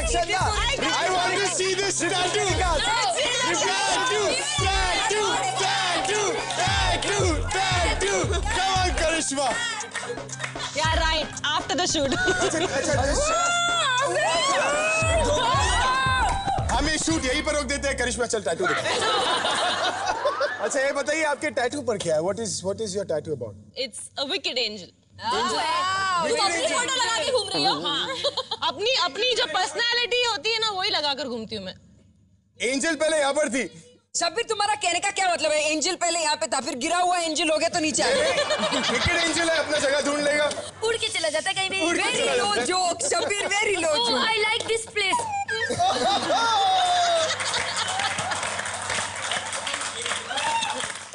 reaction ना. I want to see this tattoo. Tattoo. Come on, Karishma. Yeah, right. After the shoot. हमें shoot यहीं पर रोक देते हैं. करिश्मा चल टैटू दिखा. अच्छा ये बताइए आपके टैटू पर क्या है? What is your tattoo about? It's a wicked angel. तुम अपनी फोटो लगा के घूम रही हो? अपनी जो पर्सनालिटी होती है ना वही लगाकर घूमती हूँ मैं. एंजल पहले यहाँ पर थी. शब्बीर तुम्हारा कहने का क्या मतलब है? एंजल पहले यहाँ पे था, फिर गिरा हुआ एंजल हो गया तो नीचे आ गया. विकेट एंजल है, अपना जगह ढूंढ लेगा. उड़ के चला जाता है कहीं भी. Very low joke Shabbir, very low joke. I like this place.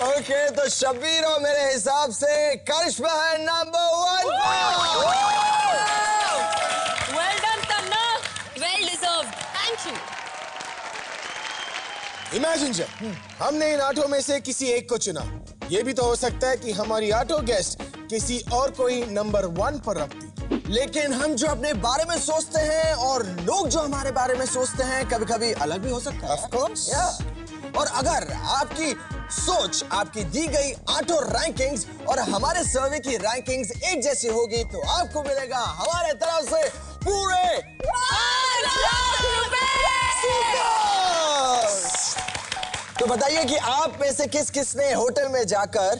Okay तो शब्बीर और मेरे हिसाब से करिश्मा है number 1. Well done, Tanna. Well deserved. Thank you. Imagine जब हमने इन 8 में से किसी एक को चुना. ये भी तो हो सकता है कि हमारी 8 गेस्ट किसी और को ही नंबर 1 पर रखती. लेकिन हम जो अपने बारे में सोचते हैं और लोग जो हमारे बारे में सोचते हैं कभी-कभी अलग भी हो सकता है. Of course. और अगर आपकी सोच आपकी दी गई 8 रैंकिंग्स और हमारे सर्वे की रैंकिंग्स एक जैसी होगी तो आपको मिलेगा हमारे तरफ से पूरे 5 लाख रुपए. तो बताइए कि आप में से किस किसने होटल में जाकर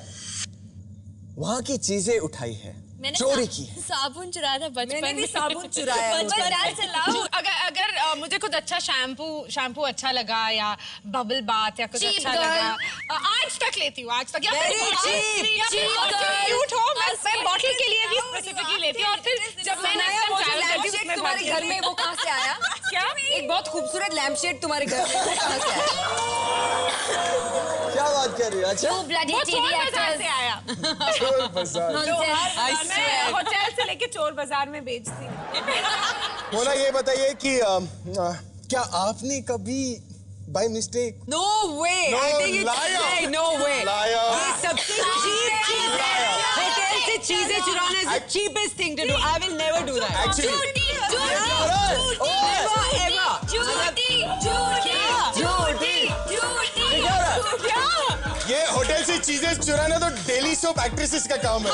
वहां की चीजें उठाई है, चोरी की है? साबुन चुराया था बचपन में. मैंने भी साबुन चुराया. बचपन से लाओ. अगर मुझे कुछ अच्छा शैम्पू अच्छा लगा या बबल बाथ या कुछ Cheap अच्छा girl. लगा आज तक लेती हूँ. आज तक या Very cheap क्यूट हो मैं बॉटल के लिए भी स्पेसिफिकली लेती हूँ. और फिर जब मैं सुनाया वो जो लैम्पशेड तुम्हारे घर में वो कहाँ से आया? क्या एक बहुत खूबसूरत लैम्पशेड तुम्हारे घर में वो कहाँ से आया? क्या बात कर रही हो? अच्छा You bloody TV actors. से आया. चोर बाजार. मैं होटल से लेके चोर बाजार में बेचती हूँ. मोना ये बताइए कि क्या आपने कभी by mistake? No way. No, I think it's liar. no way. Liar. ये सबसे cheap चीज है. होटल से चीजें चुराना is the cheapest thing to do. I will never do that. Actually. ये होटल से चीजें चुराना तो डेली सोप एक्ट्रेसेस का काम है.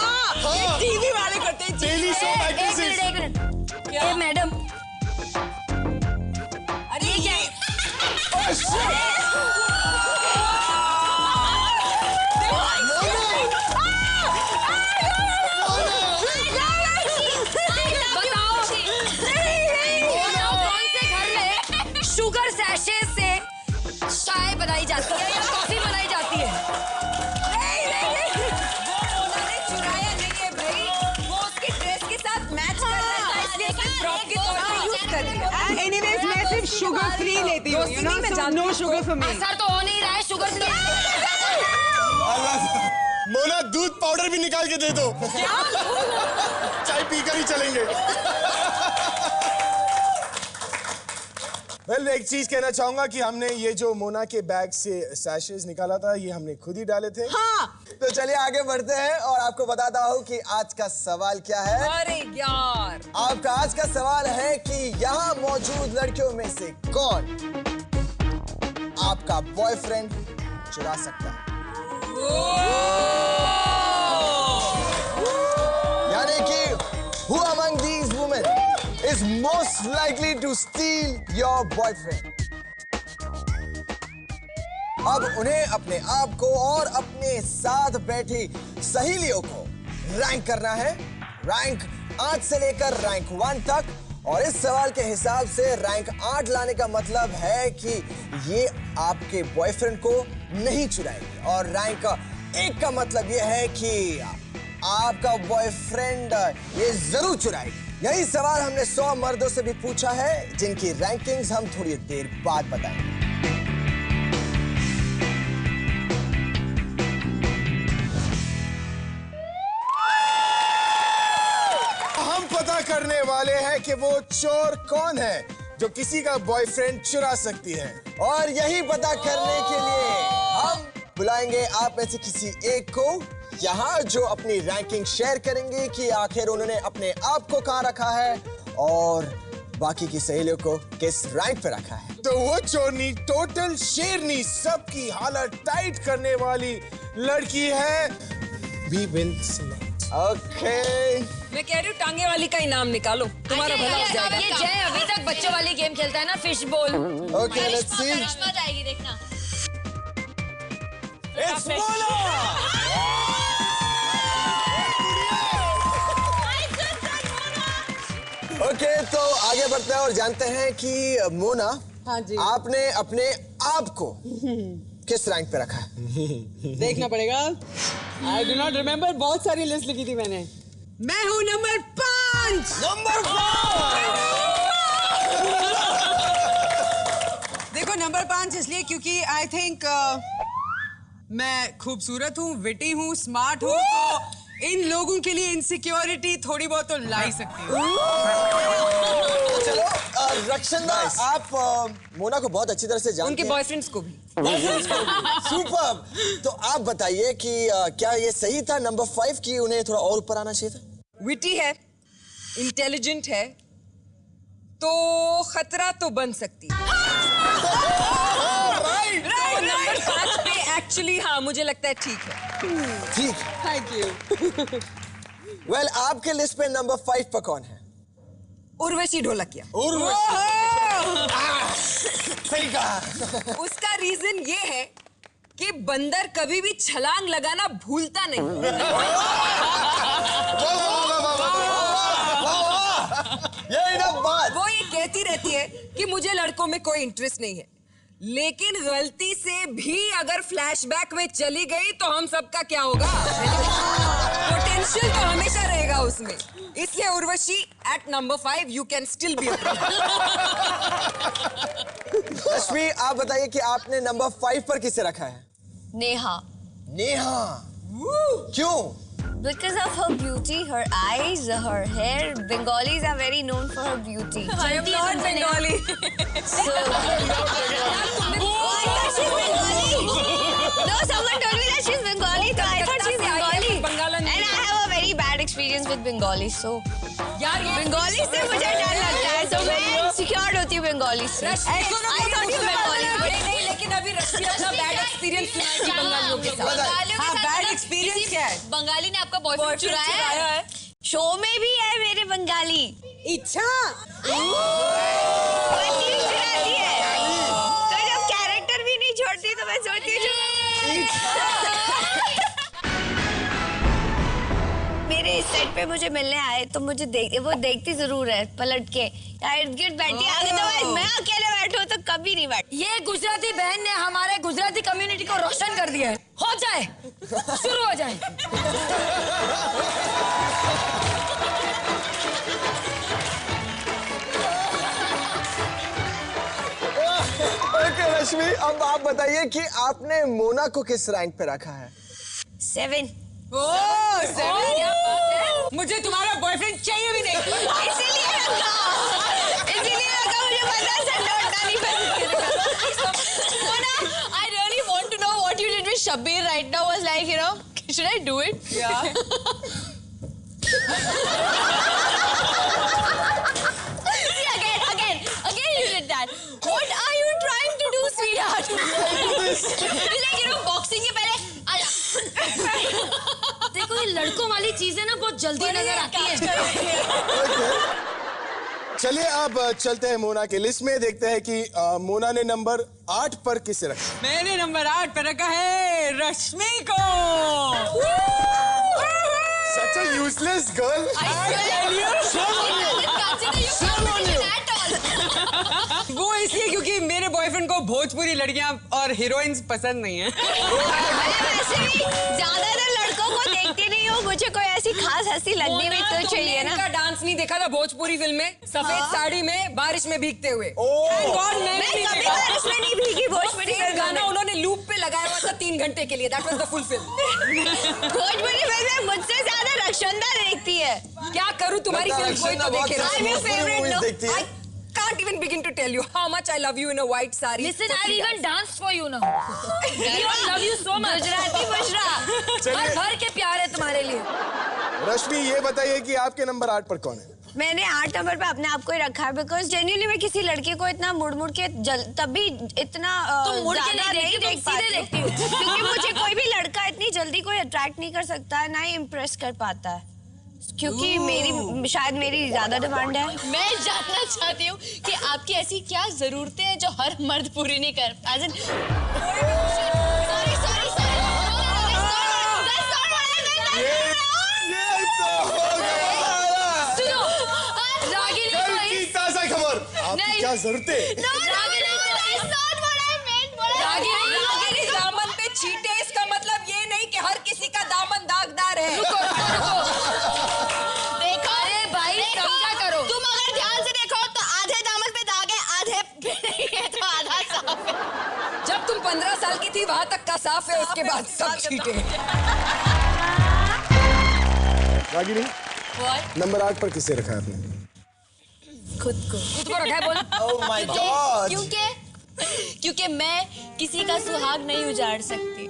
ये टीवी वाले करते हैं. Daily soap actresses. एक मिनट. ए मैडम. अरे ये क्या है? शुगर सैशे से चाय बनाई जाती है या कॉफी बनाई जाती है. नहीं वो उन्होंने चुराया नहीं है भाई. वो उसकी ड्रेस के साथ मैच कर रहा था इसलिए उसने ड्रॉप के तौर पे यूज कर लिया. Anyways, मैं सिर्फ शुगर फ्री लेती हूँ, you know, so no sugar for me. असर तो हो नहीं रहा है शुगर से. मोना दूध पाउडर भी निकाल के दे दो. चाय पीकर ही चलेंगे. वेल एक चीज कहना चाहूंगा कि हमने ये जो मोना के बैग से सैशेस निकाला था ये हमने खुद ही डाले थे. हाँ. तो चलिए आगे बढ़ते हैं और आपको बताता हूँ कि आज का सवाल क्या है. अरे यार. आपका आज का सवाल है कि यहाँ मौजूद लड़कियों में से कौन आपका बॉयफ्रेंड चुरा सकता है? यानी कि who among these women is most likely to steal your boyfriend? अब उन्हें अपने आप को और अपने साथ बैठी सहेलियों को रैंक करना है. रैंक 8 से लेकर रैंक 1 तक. और इस सवाल के हिसाब से रैंक 8 लाने का मतलब है कि ये आपके बॉयफ्रेंड को नहीं चुराएगी. और रैंक 1 का मतलब ये है कि आपका बॉयफ्रेंड ये जरूर चुराएगी. यही सवाल हमने 100 मर्दों से भी पूछा है जिनकी रैंकिंग्स हम थोड़ी देर बाद बताएंगे. हम पता करने वाले हैं कि वो चोर कौन है जो किसी का बॉयफ्रेंड चुरा सकती है. और यही पता करने के लिए हम बुलाएंगे आप में से किसी एक को यहाँ जो अपनी रैंकिंग शेयर करेंगे कि आखिर उन्होंने अपने आप को कहाँ रखा है और बाकी की सहेलियों को किस रैंक पे रखा है? तो वो चोरनी टोटल शेरनी सबकी हालत टाइट करने वाली लड़की है वी विल सेलेक्ट। ओके मैं कह रही हूँ टांगे वाली का इनाम निकालो, तुम्हारा भला हो जाएगा। ये जय अभी तक बच्चों वाली गेम खेलता है ना, fish ball. Okay let's see. Karishma जाएगी देखना। इट्स मोना। ओके तो आगे बढ़ते हैं और जानते हैं कि मोना, हाँ जी, आपने अपने आप को किस रैंक पे रखा है? देखना पड़ेगा। आई डू नॉट रिमेम्बर, बहुत सारी लिस्ट लिखी थी मैंने। मैं हूँ नंबर 5। नंबर 5। देखो नंबर 5 इसलिए क्योंकि आई थिंक मैं खूबसूरत हूँ, विटी हूँ, स्मार्ट हूँ, तो इन लोगों के लिए इनसिक्योरिटी थोड़ी बहुत तो ला ही सकती हूँ। चलो रक्षंदा, आप मोना को बहुत अच्छी तरह से जानते उनके हैं। बॉयफ्रेंड्स को भी। सुपर। तो आप बताइए कि क्या ये सही था नंबर 5 की उन्हें थोड़ा और ऊपर आना चाहिए था? विटी है, इंटेलिजेंट है, तो खतरा तो बन सकती है। नंबर 5 पे एक्चुअली हाँ मुझे लगता है ठीक है। ठीक। Thank you. वेल आपके लिस्ट पे नंबर 5 पर कौन है? उर्वशी ढोलकिया। सही कहा। उसका रीजन ये है कि बंदर कभी भी छलांग लगाना भूलता नहीं। ये ना बात। वो ये कहती रहती है कि मुझे लड़कों में कोई इंटरेस्ट नहीं है, लेकिन गलती से भी अगर फ्लैशबैक में चली गई तो हम सबका क्या होगा? पोटेंशियल तो हमेशा रहेगा उसमें, इसलिए Urvashi at number 5 you can still be. Rashmi आप बताइए कि आपने नंबर 5 पर किसे रखा है? नेहा। नेहा। क्यों? Because of her beauty, her eyes, her hair. Bengalis are very known for her beauty. I am not Bengali. So, I thought she's Bengali. No, someone told me that she's Bengali, so I thought she's Bengali. And I have a very bad experience with Bengali, so. यार ये Bengali से मुझे डर लगता है, so मैं insecure होती हूँ Bengali से. I thought you were Bengali. नहीं, लेकिन अभी रश्मि अपना बैड एक्सपीरियंस सुनाएगी बंगालियों के साथ। हाँ, बैड एक्सपीरियंस क्या है? बंगाली ने आपका बॉयफ्रेंड चुराया है? शो में भी है मेरे बंगाली। इच्छा। पति चुराती है। तो जब कैरेक्टर भी नहीं छोड़ती तो मैं सोचती हूँ मेरे इस सेट पे मुझे मिलने आए तो मुझे वो देखती जरूर है पलट के, यार इर्द गिर्द बैठी आगे, तो मैं अकेले बैठूं तो कभी नहीं बैठ। ये गुजराती बहन ने हमारे गुजराती कम्युनिटी को रोशन कर दिया है। हो जाए, शुरू हो जाए। ओके रश्मि अब आप बताइए कि आपने मोना को किस रैंक पे रखा है? 7। ओह, 7 क्या बात है? मुझे तुम्हारा बॉयफ्रेंड चाहिए भी नहीं। इसीलिए रखा मुझे पता है लौटना नहीं पड़ता। I really want to know what you did with Shabir right now. Was like, you know, should I do it? Yeah. See, again you did that. What are you trying to do, sweetheart? It's like, you know, boxing के पहले देखो ये लड़कों वाली चीजें ना बहुत जल्दी नजर आती है। चलिए अब चलते हैं मोना के लिस्ट में, देखते हैं कि मोना ने नंबर 8 पर किसे रखा। मैंने नंबर 8 पे रखा है रश्मि को। Such a useless girl. वो इसलिए क्योंकि मेरे बॉयफ्रेंड को भोजपुरी लड़कियां और हीरोइंस पसंद नहीं है। वैसे भी ज्यादातर लड़कों को देखती नहीं हूँ, मुझे कोई ऐसी खास हंसी लगनी भी तो चाहिए ना। उनका डांस नहीं देखा था भोजपुरी फिल्म में, सफेद साड़ी में बारिश में भीगते हुए? मैं कभी बारिश में नहीं भीगी भोजपुरी फिल्म में। गाना उन्होंने लूप पे लगाया हुआ था 3 घंटे के लिए। That was the full film. Bhojpuri film में मुझसे ज्यादा रक्षंदा देखती है। क्या करूँ, तुम्हारी फिल्म कोई तो देखे ना। I'm your favorite, no? I can't even begin to tell you how much I love you in a white sari. Listen, I'll even dance for you now. I love you so much. Gujarati Bushra, भर भर के प्यार है तुम्हारे लिए। रश्मि ये बताइए कि आपके नंबर 8 पर कौन है? मैंने 8 नंबर पे अपने आप को ही रखा है बिकॉज जेन्युइनली मैं किसी लड़के को इतना मुड़ के तभी इतना तुम मुड़ के ज्यादा नहीं देखती, तुम सीधे देखती हो। क्योंकि मुझे कोई भी लड़का इतनी जल्दी कोई अट्रैक्ट नहीं कर सकता है, ना ही इम्प्रेस कर पाता है, क्योंकि शायद मेरी ज्यादा डिमांड है। मैं जानना चाहती हूँ कि आपकी ऐसी क्या जरूरतें हैं जो हर मर्द पूरी नहीं कर आपकी क्या जरूरतें? दामन पे छींटे इसका मतलब ये नहीं कि हर किसी का दामन दागदार है। देखो अरे भाई समझा करो, तुम अगर ध्यान से देखो तो आधे दामन पे दाग है, आधे पे नहीं है, तो आधा साफ है। जब तुम 15 साल की थी वहां तक का साफ है, उसके बाद सब छींटे। रागिनी, नंबर 8 पर किसे रखा है आपने? खुद को रखा है। बोल। Oh my God! क्योंकि मैं किसी का सुहाग नहीं उजाड़ सकती।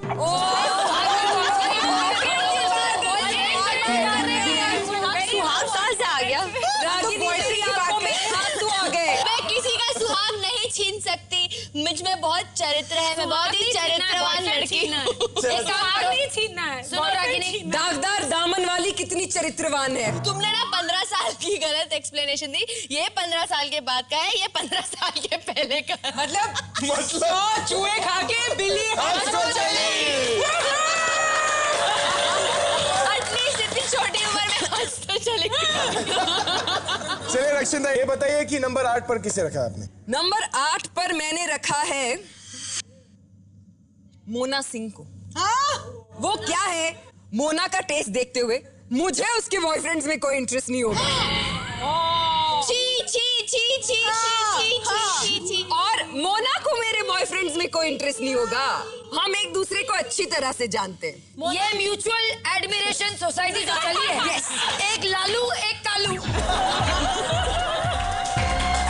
सुहाग कहाँ से आ गया? मैं किसी का सुहाग नहीं छीन सकती, मुझ में बहुत चरित्र है, मैं बहुत ही चरित्रवान लड़की हूँ। दागदार दामन वाली कितनी चरित्रवान है। तुमने ना 15 साल की गलत एक्सप्लेनेशन दी, ये 15 साल के बाद का है, ये 15 साल के पहले का है। मतलब चूहे खा के बिल्ली एटलीस्ट इतनी छोटी उम्र में हंस तो चलेगी। चलिए रक्षिता, ये बताइए कि नंबर 8 पर किसे रखा है आपने? नंबर 8 पर मैंने रखा है मोना सिंह को। वो क्या है, मोना का टेस्ट देखते हुए मुझे उसके बॉयफ्रेंड्स में कोई इंटरेस्ट नहीं होगा। छी छी छी छी छी छी छी। और मोना को मेरे बॉयफ्रेंड्स में कोई इंटरेस्ट नहीं होगा। हम एक दूसरे को अच्छी तरह से जानते हैं। ये म्यूचुअल एडमिरेशन सोसाइटी जो चली है। Yes. एक लालू एक कालू।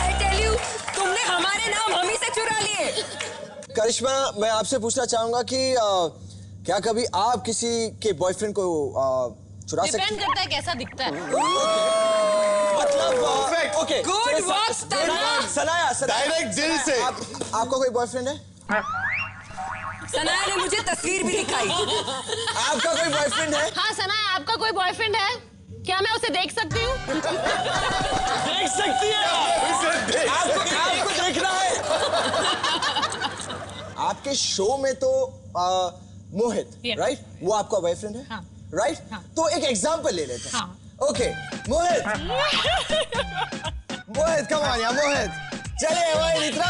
I tell you, तुमने हमारे नाम हम ही से चुरा लिए। करिश्मा, मैं आपसे पूछना चाहूंगा कि क्या कभी आप किसी के बॉयफ्रेंड को चुरा सकते हैं? डिपेंड करता है कैसा दिखता है। मतलब okay, Good work, Sanaya, direct दिल से। आपका कोई बॉयफ्रेंड है? सनाया ने मुझे तस्वीर भी दिखाई। आपका कोई बॉयफ्रेंड है? हाँ सना, आपका कोई बॉयफ्रेंड है क्या? मैं उसे देख सकती हूँ? देख सकती है। आपको देखना है। आपके शो में तो मोहित, राइट? वो आपका बॉयफ्रेंड है, राइट? तो एक एग्जांपल ले लेते हैं। Okay, Mohit, Mohit, come on यार, मोहित, चलिए मोहित, इतना